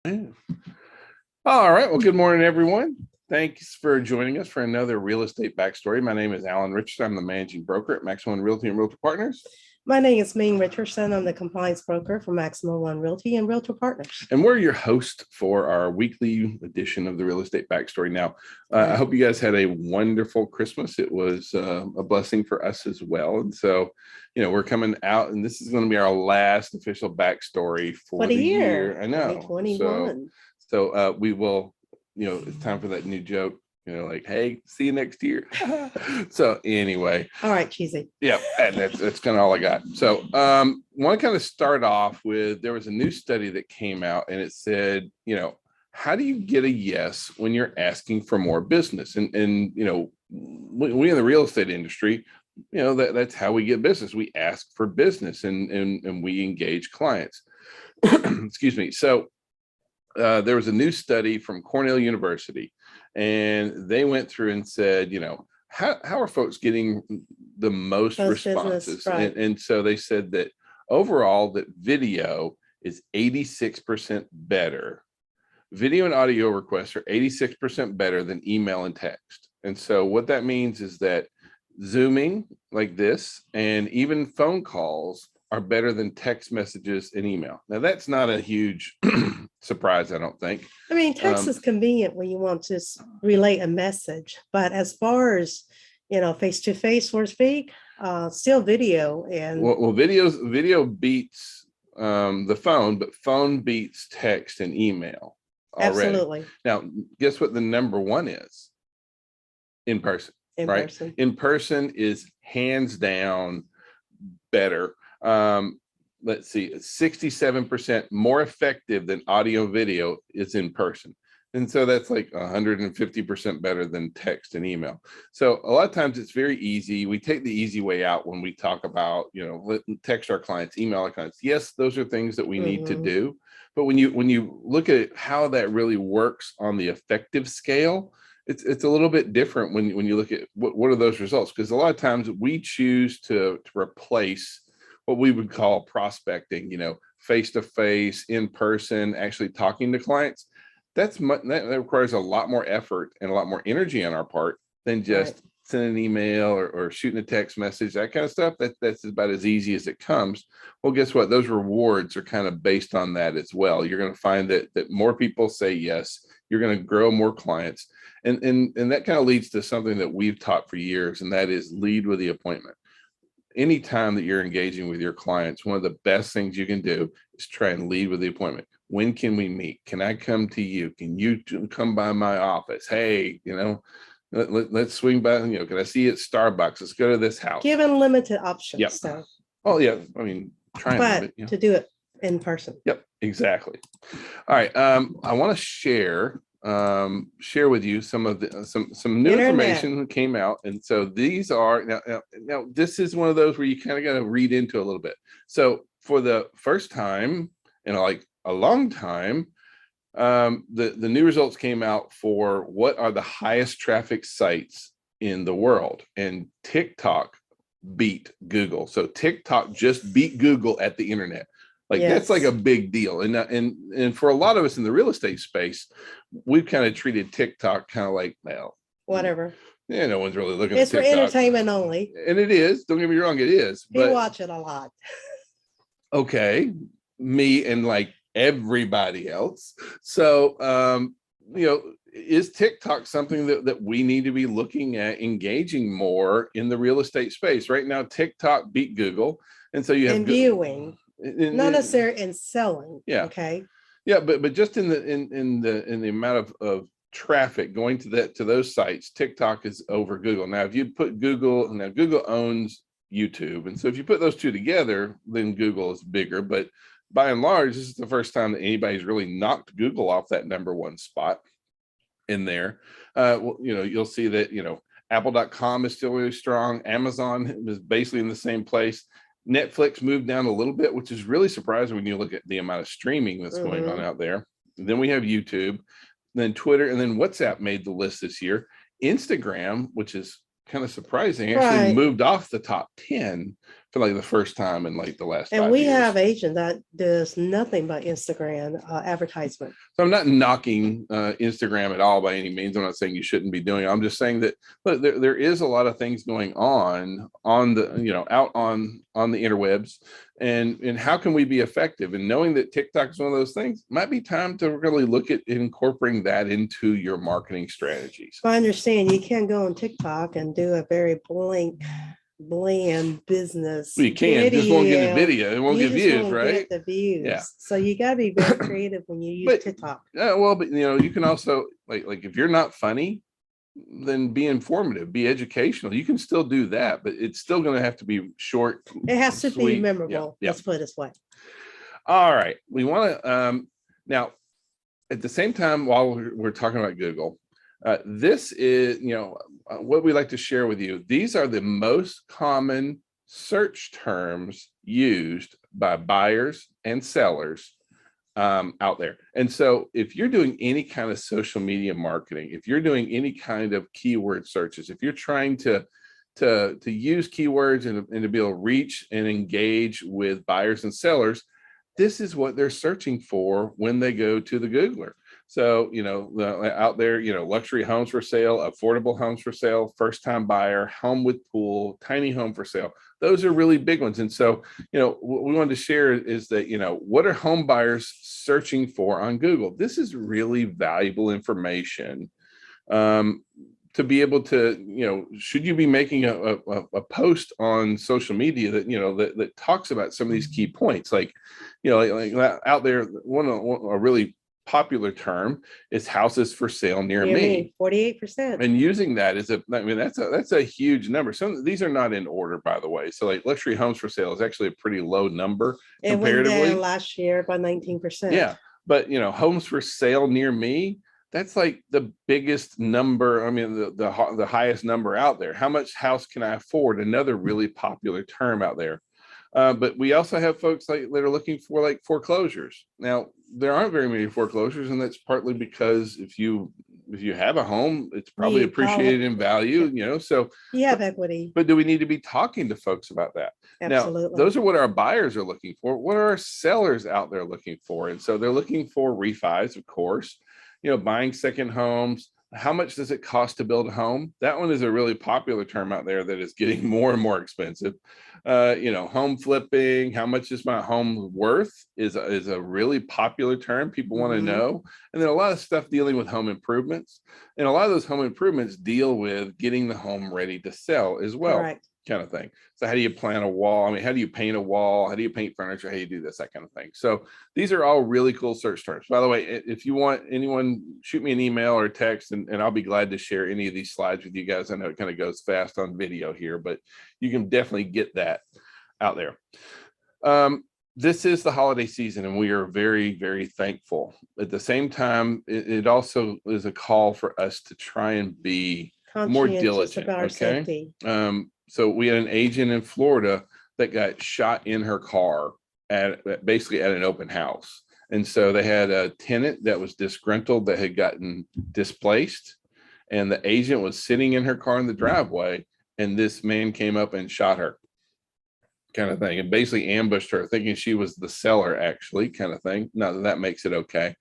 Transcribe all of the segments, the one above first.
All right. Well, good morning, everyone. Thanks for joining us for another real estate backstory. My name is Alan Richardson. I'm the managing broker at Maximum Realty and Realtor Partners. My name is Richardson. I'm the compliance broker for Maximum One Realty and Realtor Partners. And we're your host for our weekly edition of the real estate backstory. Now, I hope you guys had a wonderful Christmas. It was a blessing for us as well. And so, we're coming out, and this is going to be our last official backstory for the year. I know. 2021. So we will, it's time for that new joke, like, hey, see you next year. So anyway. All right, cheesy. Yeah, and that's kind of all I got. So want to kind of start off with, there was a new study that came out and it said, how do you get a yes when you're asking for more business? And we in the real estate industry, that's how we get business. We ask for business and we engage clients. Excuse me. So there was a new study from Cornell University, and they went through and said, how are folks getting the most responses? Right. And so they said that overall that video is 86% better. Video and audio requests are 86% better than email and text. And so what that means is that Zooming like this and even phone calls are better than text messages and email. Now, that's not a huge surprise, I don't think. I mean, text is convenient when you want to relay a message, but as far as, face-to-face, so to speak, still video. And well, video beats the phone, but phone beats text and email already. Absolutely. Now, guess what the number one is? In person. In person is hands down better. Let's see, 67% more effective than audio video is in person. And so that's like 150% better than text and email. So a lot of times it's very easy. We take the easy way out when we talk about, text our clients, email our clients. Yes, those are things that we need to do. But when you look at how that really works on the effective scale, it's a little bit different when you look at what are those results? Because a lot of times we choose to replace what we would call prospecting, face-to-face, in person, actually talking to clients. That requires a lot more effort and a lot more energy on our part than just sending an email or shooting a text message, that kind of stuff. That's about as easy as it comes. Well, guess what? Those rewards are kind of based on that as well. You're going to find that more people say yes. You're going to grow more clients. And that kind of leads to something that we've taught for years, and that is lead with the appointment. Anytime that you're engaging with your clients, one of the best things you can do is try and lead with the appointment. When can we meet? Can I come to you? Can you come by my office? Hey, let's swing by. Can I see you at Starbucks? Let's go to this house. Given limited options. Yep. So. Oh yeah. I mean, to do it in person. Yep. Exactly. All right. I want to share with you some of the some new information that came out. And so these are now this is one of those where you kind of got to read into a little bit. So for the first time in like a long time, the new results came out for what are the highest traffic sites in the world, and TikTok beat Google. So TikTok just beat Google at the internet. That's like a big deal. And for a lot of us in the real estate space, we've kind of treated TikTok kind of like, well, whatever. Yeah, no one's really looking at TikTok. It's for entertainment only. And it is. Don't get me wrong, it is. We watch it a lot. Okay. Me and like everybody else. So, is TikTok something that we need to be looking at engaging more in the real estate space? Right now, TikTok beat Google. And so you have viewing. Not necessarily in selling. Yeah. Okay. Yeah, but just in the amount of traffic going to those sites, TikTok is over Google. Now, if you put Google owns YouTube, and so if you put those two together, then Google is bigger. But by and large, this is the first time that anybody's really knocked Google off that number one spot in there. You'll see that Apple.com is still really strong. Amazon is basically in the same place. Netflix moved down a little bit, which is really surprising when you look at the amount of streaming that's going on out there. And then we have YouTube, then Twitter, and then WhatsApp made the list this year. Instagram, which is kind of surprising, actually moved off the top 10 for like the first time in like the last 5 And years. we have agent that does nothing but Instagram advertisement. So I'm not knocking Instagram at all by any means. I'm not saying you shouldn't be doing it. I'm just saying that look, there is a lot of things going on the, out on the interwebs, and how can we be effective? And knowing that TikTok is one of those things, might be time to really look at incorporating that into your marketing strategies. I understand you can't go on TikTok and do a very bland business. Well, you can, just won't get the video. It won't You get just views, won't right? get the views. Yeah. So you got to be very creative when you use TikTok. But you can also like if you're not funny, then be informative, be educational. You can still do that, but it's still going to have to be short. It has to sweet. be memorable. Yeah. Let's put it this way. All right. We want to now at the same time, while we're talking about Google, this is, what we like to share with you. These are the most common search terms used by buyers and sellers out there. And so if you're doing any kind of social media marketing, if you're doing any kind of keyword searches, if you're trying to use keywords and to be able to reach and engage with buyers and sellers, this is what they're searching for when they go to the Googler. So, out there, luxury homes for sale, affordable homes for sale, first time buyer, home with pool, tiny home for sale. Those are really big ones. And so, what we wanted to share is that, what are home buyers searching for on Google? This is really valuable information to be able to, should you be making a post on social media that, that talks about some of these key points, like out there, a really popular term is houses for sale near me. 48%. And using that is that's a huge number. Some of these are not in order, by the way. So like luxury homes for sale is actually a pretty low number comparatively. It went down last year by 19%. Yeah, but homes for sale near me, that's like the biggest number. I mean, the highest number out there. How much house can I afford? Another really popular term out there. But we also have folks that are looking for like foreclosures. Now, there aren't very many foreclosures, and that's partly because if you have a home, it's probably appreciated in value, so you have equity. But do we need to be talking to folks about that? Absolutely. Now, those are what our buyers are looking for. What are our sellers out there looking for? And so they're looking for refis, of course, buying second homes. How much does it cost to build a home? That one is a really popular term out there that is getting more and more expensive. Home flipping, how much is my home worth is a really popular term. People want to know. And then a lot of stuff dealing with home improvements. And a lot of those home improvements deal with getting the home ready to sell as well. Correct. Kind of thing. So how do you plan a wall? I mean, how do you paint a wall? How do you paint furniture? How do you do this, that kind of thing? So these are all really cool search terms. By the way, if you want anyone, shoot me an email or text, and I'll be glad to share any of these slides with you guys. I know it kind of goes fast on video here, but you can definitely get that out there. This is the holiday season, and we are very, very thankful. At the same time, it also is a call for us to try and be more diligent about our safety. So we had an agent in Florida that got shot in her car basically at an open house. And so they had a tenant that was disgruntled that had gotten displaced, and the agent was sitting in her car in the driveway, and this man came up and shot her, kind of thing, and basically ambushed her, thinking she was the seller, actually, kind of thing. Not that makes it okay.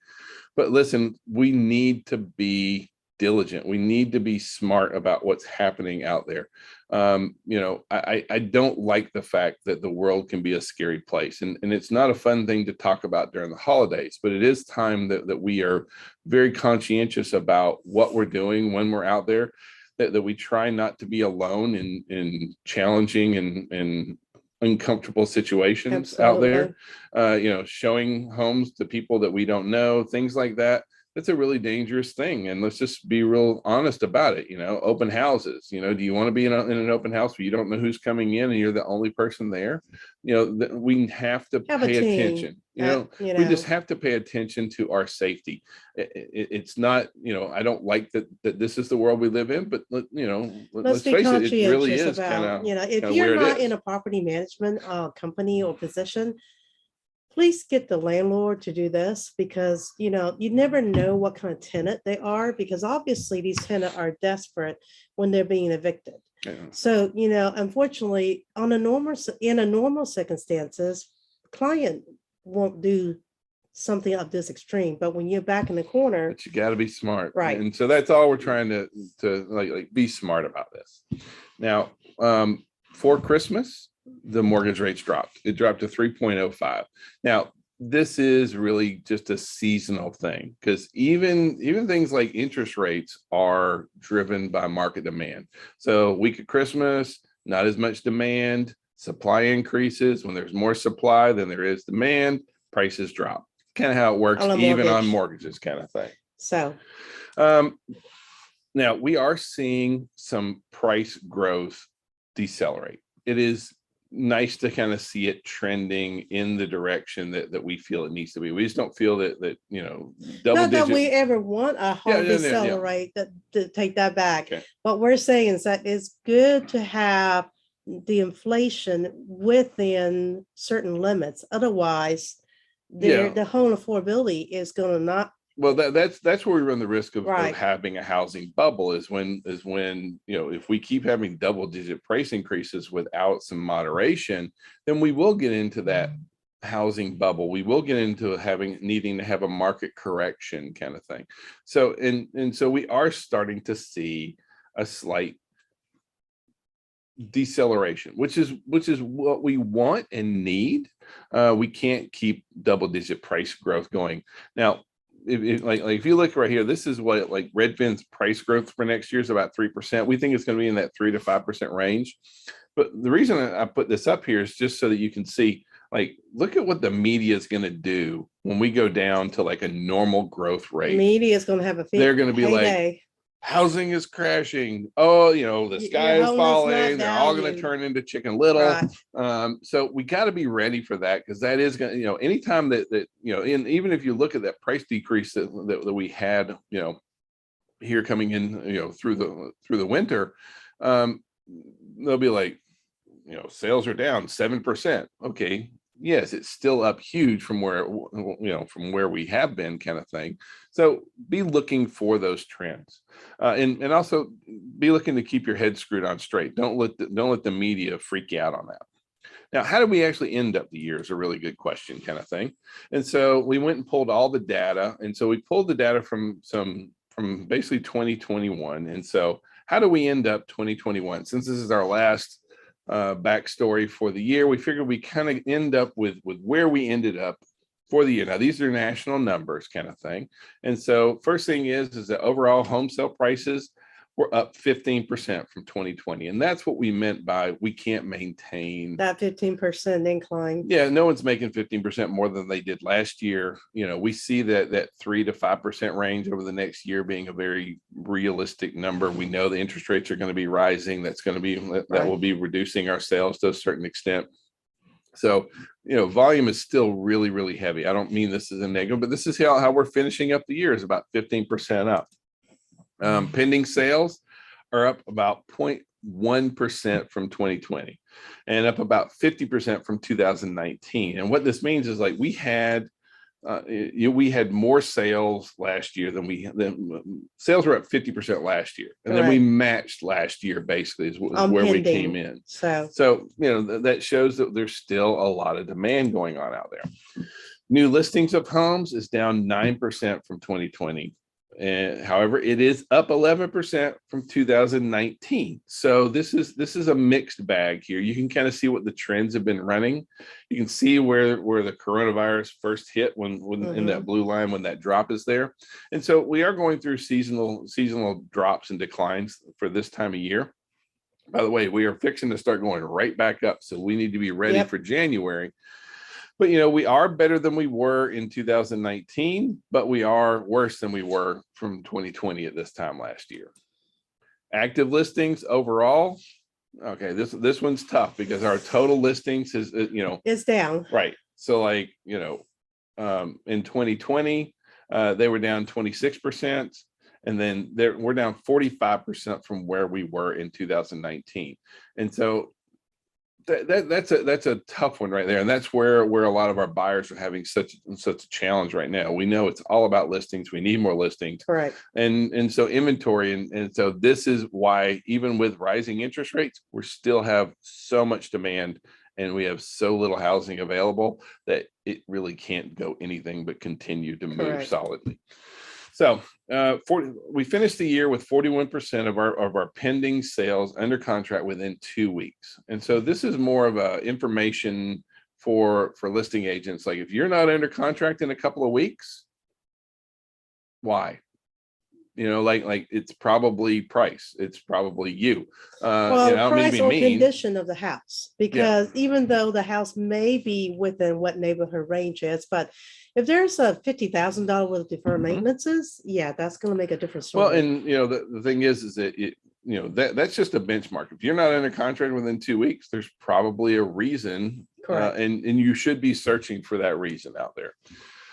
But listen, we need to be diligent. We need to be smart about what's happening out there. I don't like the fact that the world can be a scary place, and it's not a fun thing to talk about during the holidays, but it is time that we are very conscientious about what we're doing when we're out there, that we try not to be alone in challenging and uncomfortable situations. Absolutely. Out there, showing homes to people that we don't know, things like that. That's a really dangerous thing. And let's just be real honest about it. Open houses, do you want to be in an open house where you don't know who's coming in and you're the only person there? We have to pay attention. We just have to pay attention to our safety. It's not, I don't like that this is the world we live in, but let's face it, it really is kind of, if you're not in a property management company or position, please get the landlord to do this, because, you never know what kind of tenant they are, because obviously these tenants are desperate when they're being evicted. Yeah. So, unfortunately, in a normal circumstances, client won't do something of this extreme, but when you're back in the corner, But you got to be smart. Right. And so that's all we're trying to like be smart about this. Now, for Christmas, the mortgage rates dropped. It dropped to 3.05. Now, this is really just a seasonal thing, because even things like interest rates are driven by market demand. So week of Christmas, not as much demand, supply increases. When there's more supply than there is demand, prices drop. Kind of how it works, even on mortgages, kind of thing. So now we are seeing some price growth decelerate. It is nice to kind of see it trending in the direction that we feel it needs to be. We just don't feel that double not that digit. we ever want a hard decelerate, to take that back. Okay. What we're saying is that it's good to have the inflation within certain limits. Otherwise, the home affordability is going to not. Well, that's where we run the risk of Right. having a housing bubble, is when if we keep having double digit price increases without some moderation, then we will get into that housing bubble. We will get into needing to have a market correction kind of thing. So so we are starting to see a slight deceleration, which is what we want and need. We can't keep double digit price growth going. Now, if you look right here, this is what Redfin's price growth for next year is about 3%. We think it's going to be in that 3 to 5% range. But the reason I put this up here is just so that you can see, look at what the media is going to do when we go down to a normal growth rate. Media is going to have they're going to be like, housing is crashing. Oh, the sky is falling. They're all going to turn into Chicken Little. Right. So we got to be ready for that, because that is going to, anytime that even if you look at that price decrease that we had, here coming in, through the winter, they'll be like, sales are down 7%. Okay. Yes, it's still up huge from where we have been, kind of thing. So be looking for those trends, and also be looking to keep your head screwed on straight. Don't let the media freak you out on that. Now, how did we actually end up the year is a really good question, kind of thing. And so we went and pulled all the data, and so we pulled the data from basically 2021. And so how do we end up 2021? Since this is our last backstory for the year, we figured we kind of end up with where we ended up for the year. Now, these are national numbers, kind of thing. And so first thing is that overall home sale prices were up 15% from 2020. And that's what we meant by we can't maintain that 15% incline. Yeah, no one's making 15% more than they did last year. We see that 3 to 5% range over the next year being a very realistic number. We know the interest rates are going to be rising. That will be reducing our sales to a certain extent. So, volume is still really, really heavy. I don't mean this is a negative, but this is how we're finishing up the year, is about 15% up. Pending sales are up about 0.1% from 2020 and up about 50% from 2019. And what this means is we had more sales last year than sales were up 50% last year. And then we matched last year, basically, is where we came in. So, that shows that there's still a lot of demand going on out there. New listings of homes is down 9% from 2020. However, it is up 11% from 2019. So this is a mixed bag here. You can kind of see what the trends have been running. You can see where the coronavirus first hit when in that blue line, when that drop is there. And so we are going through seasonal drops and declines for this time of year. By the way, we are fixing to start going right back up. So we need to be ready for January. But, we are better than we were in 2019, but we are worse than we were from 2020 at this time last year. Active listings overall. Okay, this one's tough because our total listings is down. Right. So in 2020, they were down 26%. And then we're down 45% from where we were in 2019. And so That's a tough one right there, and that's where a lot of our buyers are having such a challenge right now. We know it's all about listings. We need more listings, Correct. and so inventory, and so this is why even with rising interest rates, we still have so much demand, and we have so little housing available that it really can't go anything but continue to move Correct. solidly. So we finished the year with 41% of our pending sales under contract within 2 weeks. And so this is more of a information for listing agents. Like if you're not under contract in a couple of weeks, why? Like it's probably price. It's probably you. Well, I don't mean to price be or mean. condition of the house, because even though the house may be within what neighborhood range is, but if there's a $50,000 worth of deferred maintenances, yeah, that's going to make a difference. Well, and the thing is that that's just a benchmark. If you're not under contract within 2 weeks, there's probably a reason, and you should be searching for that reason out there.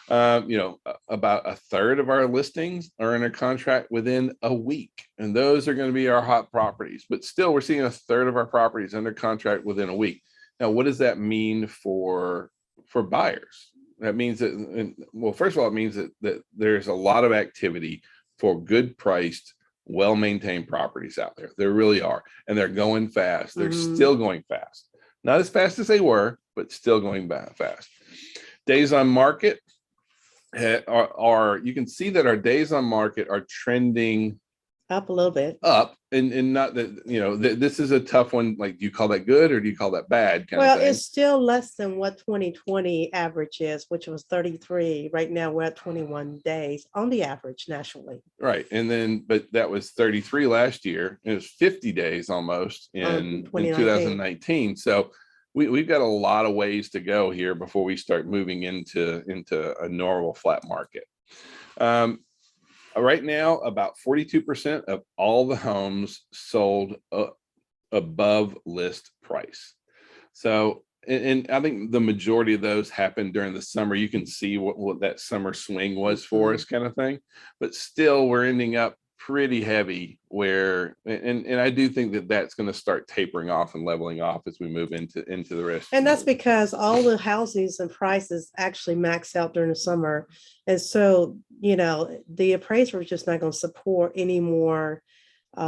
About a third of our listings are under contract within a week, and those are going to be our hot properties. But still, we're seeing a third of our properties under contract within a week. Now, what does that mean for buyers? That means that, well, first of all, it means that there's a lot of activity for good priced, well-maintained properties out there. There really are, and they're going fast. They're still going fast, not as fast as they were, but still going fast. Days on market are you can see that our days on market are trending up a little bit, up, and not that this is a tough one. Like, do you call that good or do you call that bad? Well, it's still less than what 2020 average is, which was 33. Right now we're at 21 days on the average nationally. Right, and then but that was 33 last year. It was 50 days almost in 2019. So we've got a lot of ways to go here before we start moving into a normal flat market. Right now, about 42% of all the homes sold above list price. So, and I think the majority of those happened during the summer. You can see what that summer swing was for us, kind of thing. But still, we're ending up pretty heavy where, and I do think that that's going to start tapering off and leveling off as we move into the rest. And that's because all the housings and prices actually max out during the summer. And so, the appraiser is just not going to support any more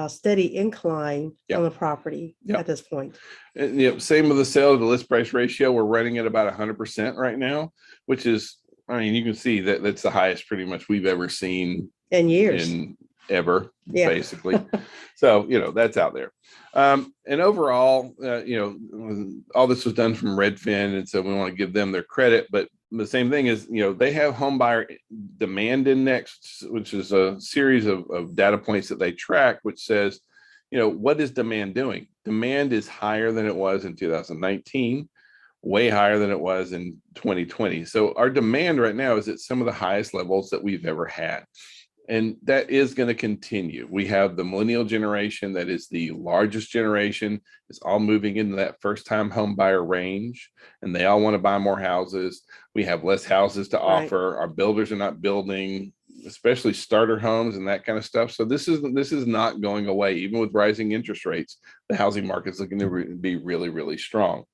steady incline on the property at this point. And, same with the sale to list price ratio. We're running at about 100% right now, which is, I mean, you can see that that's the highest pretty much we've ever seen in years. Ever, basically. So that's out there, and overall all this was done from Redfin, and so we want to give them their credit. But the same thing is, they have home buyer demand index, which is a series of data points that they track, which says what is demand doing. Demand is higher than it was in 2019, way higher than it was in 2020. So our demand right now is at some of the highest levels that we've ever had. And that is going to continue. We have the millennial generation that is the largest generation. It's all moving into that first time home buyer range, and they all want to buy more houses. We have less houses to offer. Our builders are not building, especially starter homes and that kind of stuff. So this is not going away. Even with rising interest rates, the housing market is looking to be really, really strong.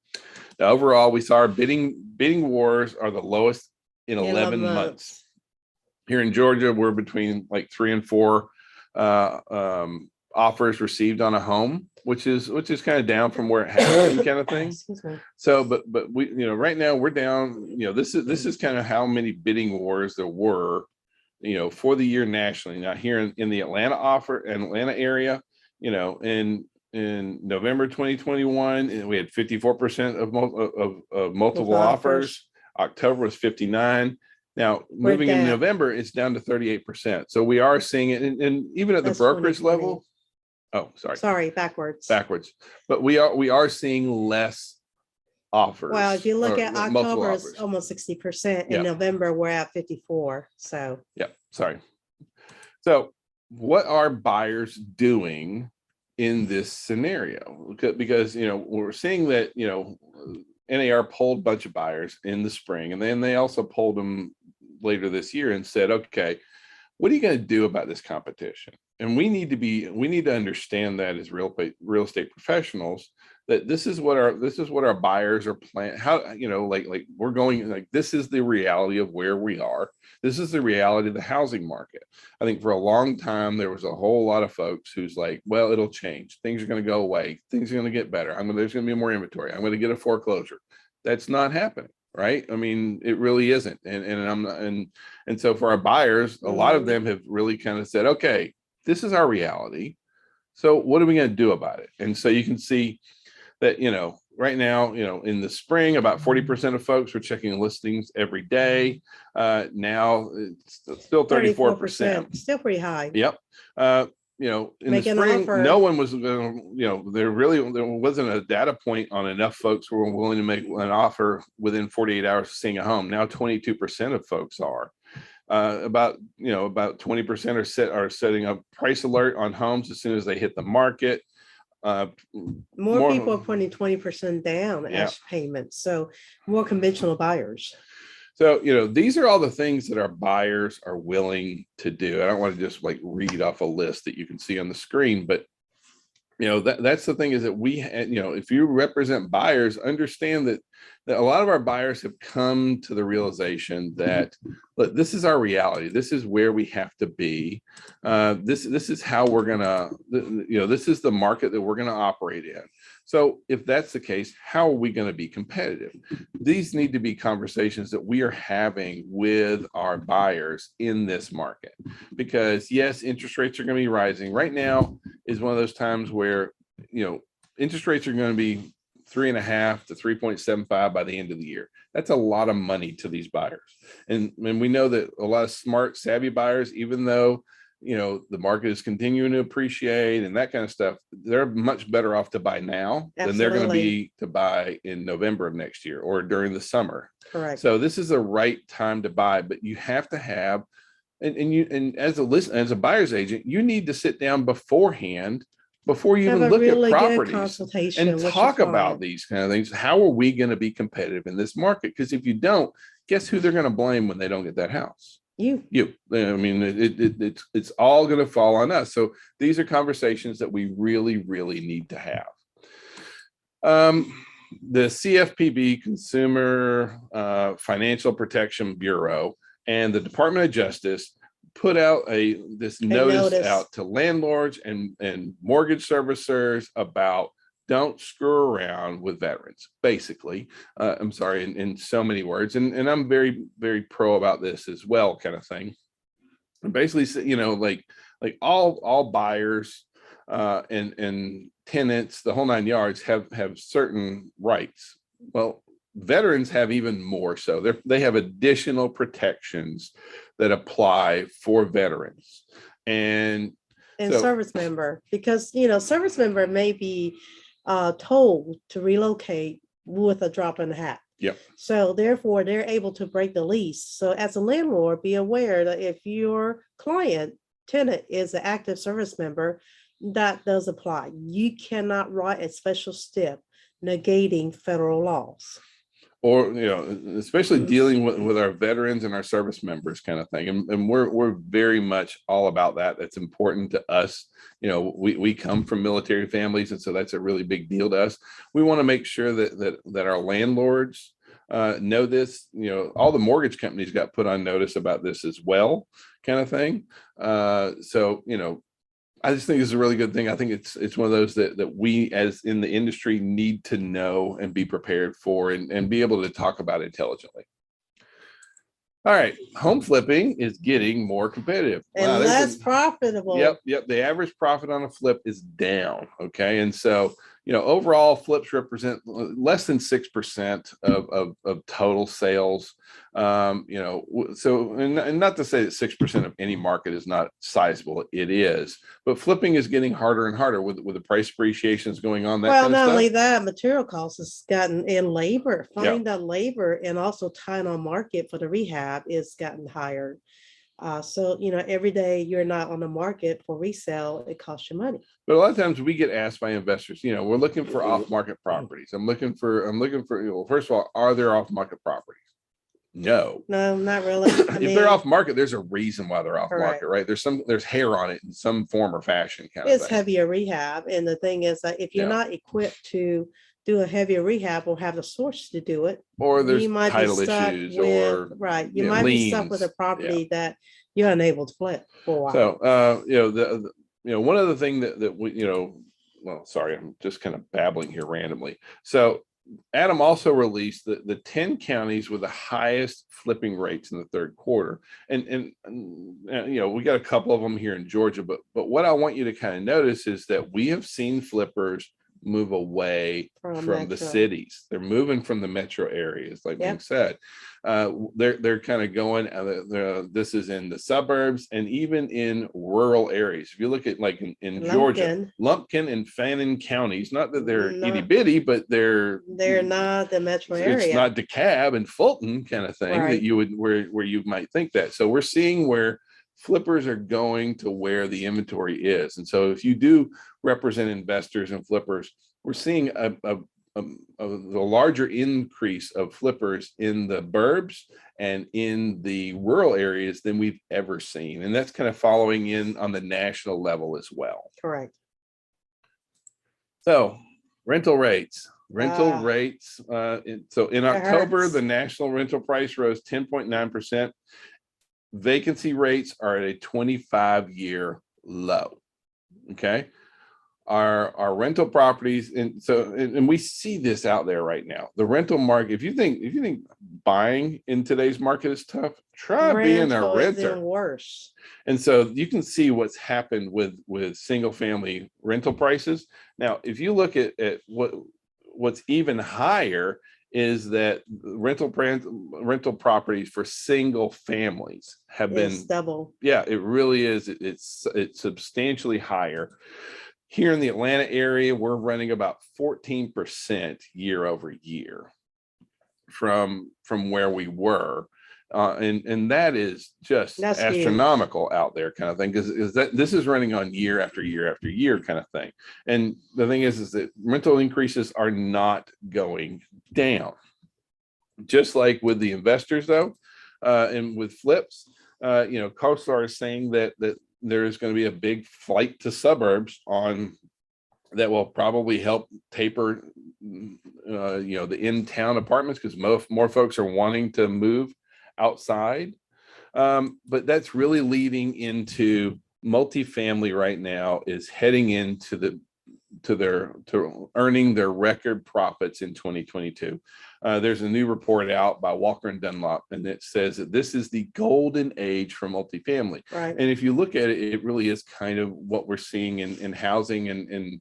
Now, overall, we saw our bidding wars are the lowest in 11 months. Here in Georgia, we're between like 3 and 4 offers received on a home, which is kind of down from where it has been, kind of thing. So, but we, right now we're down. This is kind of how many bidding wars there were, for the year nationally. Now here in the Atlanta area, in November 2021, we had 54% of multiple offers. October was 59%. Now, moving in November, it's down to 38%. So we are seeing it, and even at the brokerage level. Oh, sorry, backwards. But we are seeing less offers. Well, if you look at October, it's almost 60%. In November, we're at 54%. So So what are buyers doing in this scenario? Because we're seeing that NAR polled a bunch of buyers in the spring, and then they also polled them later this year and said, okay, what are you going to do about this competition? And we need to understand that as real estate professionals, that this is what our buyers are planning. How, you know, like we're going, like, this is the reality of where we are. This is the reality of the housing market. I think for a long time, there was a whole lot of folks who's like, well, it'll change. Things are going to go away. Things are going to get better. There's going to be more inventory. I'm going to get a foreclosure. That's not happening. Right. I mean, it really isn't. And so for our buyers, a lot of them have really kind of said, okay, this is our reality. So what are we going to do about it? And so you can see that, you know, right now, you know, in the spring, about 40% of folks were checking listings every day. Now it's still 34%. Still pretty high. Yep. You know, in Make the an spring, offer. no one was, you know, there wasn't a data point on enough folks who were willing to make an offer within 48 hours of seeing a home. Now 22% of folks are. About 20% are setting a price alert on homes as soon as they hit the market. More people are putting 20% down as payments. So more conventional buyers. So, you know, these are all the things that our buyers are willing to do. I don't want to just like read off a list that you can see on the screen, but you know, that's the thing is that you know, if you represent buyers, understand that a lot of our buyers have come to the realization that, look, this is our reality. This is where we have to be. This is how we're gonna, you know, this is the market that we're gonna operate in. So if that's the case, how are we going to be competitive? These need to be conversations that we are having with our buyers in this market, because yes, interest rates are going to be rising. Right now is one of those times where, you know, interest rates are going to be 3.5 to 3.75 by the end of the year. That's a lot of money to these buyers. And we know that a lot of smart, savvy buyers, even though, you know, the market is continuing to appreciate and that kind of stuff, they're much better off to buy now than they're going to be to buy in November of next year or during the summer. Correct. So this is the right time to buy, but you have to have, and as a buyer's agent, you need to sit down beforehand before you even look at properties and talk about these kind of things. How are we going to be competitive in this market? Because if you don't, guess who they're going to blame when they don't get that house? You. I mean, it's all going to fall on us. So these are conversations that we really, really need to have. The CFPB, Consumer Financial Protection Bureau, and the Department of Justice put out this notice out to landlords and mortgage servicers about don't screw around with veterans, basically. I'm sorry, in so many words. And I'm very, very pro about this as well, kind of thing. And basically, you know, like all buyers and tenants, the whole 9 yards have certain rights. Well, veterans have even more so. They have additional protections that apply for veterans. And service member, because, you know, service member may be told to relocate with a drop in the hat. Yep. So therefore, they're able to break the lease. So as a landlord, be aware that if your tenant is an active service member, that does apply. You cannot write a special step negating federal laws. Or, you know, especially dealing with our veterans and our service members kind of thing. And we're very much all about that. That's important to us. You know, we come from military families, and so that's a really big deal to us. We want to make sure that our landlords know this. You know, all the mortgage companies got put on notice about this as well, kind of thing. So, you know, I just think it's a really good thing. I think it's one of those that we as in the industry need to know and be prepared for and be able to talk about intelligently. All right. Home flipping is getting more competitive. And less profitable. Yep. The average profit on a flip is down. Okay. And so, you know, overall flips represent less than 6% of total sales. You know, so, and not to say that 6% of any market is not sizable. It is, but flipping is getting harder and harder with the price appreciations going on. Well, not only that, material costs has gotten in labor, finding the labor and also time on market for the rehab is gotten higher. So, you know, every day you're not on the market for resale, it costs you money. But a lot of times we get asked by investors, you know, we're looking for off-market properties. I'm looking for, you know, first of all, are there off-market properties? No, No, not really. if they're off market, there's a reason why they're off Correct. market, right? There's hair on it in some form or fashion, kind of It's thing. heavier rehab. And the thing is that if you're Yeah. not equipped to do a heavier rehab or have the source to do it, Or there's you might be title stuck issues with, or right, you yeah, might be stuck with a liens. Yeah. property that you're unable to flip for a while. So, one other thing that we, well, sorry, I'm just kind of babbling here randomly. So Adam also released the 10 counties with the highest flipping rates in the third quarter. And we got a couple of them here in Georgia, but what I want you to kind of notice is that we have seen flippers move away from the cities. They're moving from the metro areas, like being said. They're kind of going, this is in the suburbs and even in rural areas. If you look at like in Georgia, Lumpkin and Fannin counties, not that they're itty bitty, but they're not the metro area. It's not DeKalb and Fulton kind of thing that you would where you might think that. So we're seeing where flippers are going to where the inventory is. And so if you do represent investors and flippers, we're seeing a larger increase of flippers in the burbs and in the rural areas than we've ever seen. And that's kind of following in on the national level as well. Correct. So rental rates. So in October, the national rental price rose 10.9%. Vacancy rates are at a 25-year low. Okay. Our rental properties, and we see this out there right now. The rental market, if you think buying in today's market is tough, try being a renter. Worse. And so you can see what's happened with single family rental prices. Now, if you look at what's even higher is that rental properties for single families have been double. Yeah, it really is. It's substantially higher. Here in the Atlanta area, we're running about 14% year over year from where we were. And that is just astronomical huge out there kind of thing, because this is running on year after year after year kind of thing. And the thing is that rental increases are not going down. Just like with the investors though, and with flips, CoStar is saying that there is going to be a big flight to suburbs that will probably help taper, the in-town apartments, because more folks are wanting to move outside. But that's really leading into multifamily right now is heading into to earning their record profits in 2022. There's a new report out by Walker and Dunlop, and it says that this is the golden age for multifamily. Right. And if you look at it, it really is kind of what we're seeing in housing. And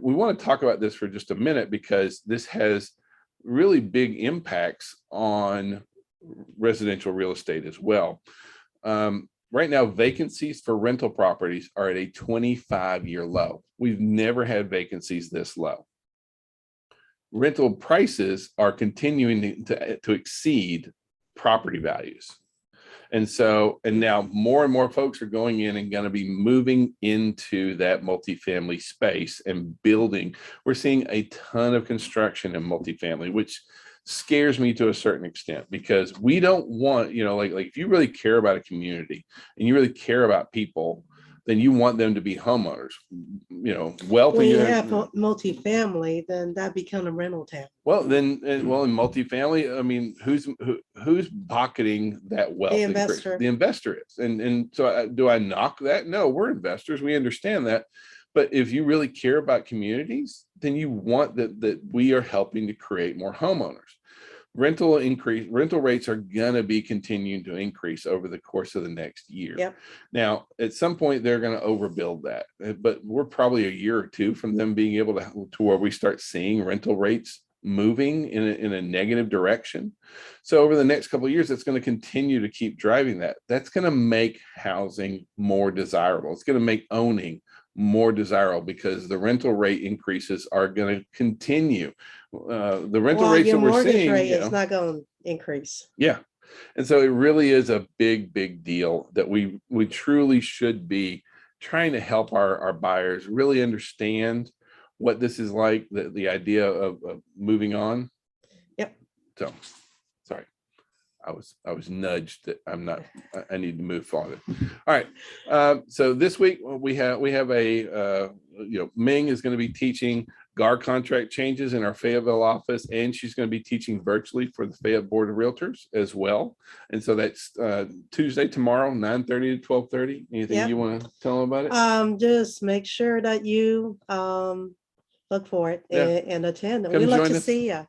we want to talk about this for just a minute, because this has really big impacts on residential real estate as well. Right now, vacancies for rental properties are at a 25-year low. We've never had vacancies this low. Rental prices are continuing to exceed property values. And now more and more folks are going in and going to be moving into that multifamily space and building. We're seeing a ton of construction in multifamily, which scares me to a certain extent, because we don't want, like if you really care about a community and you really care about people, then you want them to be homeowners, wealthy. When you have multifamily, then that becomes a rental town. Well, in multifamily, I mean, who's pocketing that wealth? The investor. The investor is. And so do I knock that? No, we're investors. We understand that. But if you really care about communities, then you want that we are helping to create more homeowners. Rental rates are going to be continuing to increase over the course of the next year. Yep. Now, at some point, they're going to overbuild that, but we're probably a year or two from them being able to where we start seeing rental rates moving in a negative direction. So over the next couple of years, it's going to continue to keep driving that. That's going to make housing more desirable. It's going to make owning more desirable, because the rental rate increases are going to continue. The rental rates that we're seeing, is not going to increase. Yeah. And so it really is a big, big deal that we truly should be trying to help our buyers really understand what this is like, the idea of moving on. Yep. So, sorry. I was nudged that I need to move farther. All right. So this week we have a Ming is going to be teaching guard contract changes in our Fayetteville office, and she's going to be teaching virtually for the Fayette Board of Realtors as well. And so that's Tuesday, tomorrow, 9:30 to 12:30. Anything you want to tell them about it? Just make sure that you look for it and attend. We'd love to see you.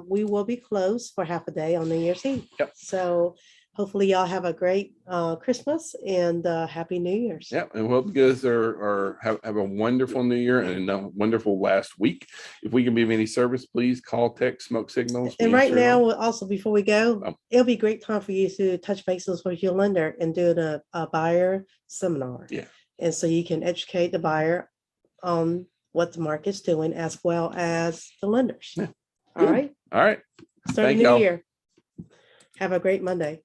We will be closed for half a day on New Year's Eve. Yep. So hopefully y'all have a great Christmas and Happy New Year's. Yeah, and hope you guys have a wonderful New Year and a wonderful last week. If we can be of any service, please call, text, smoke signals. And right now, also before we go, it'll be a great time for you to touch bases with your lender and do a buyer seminar. Yeah. And so you can educate the buyer on what the market's doing as well as the lenders. Yeah. All right. All right. Start a new year. Have a great Monday.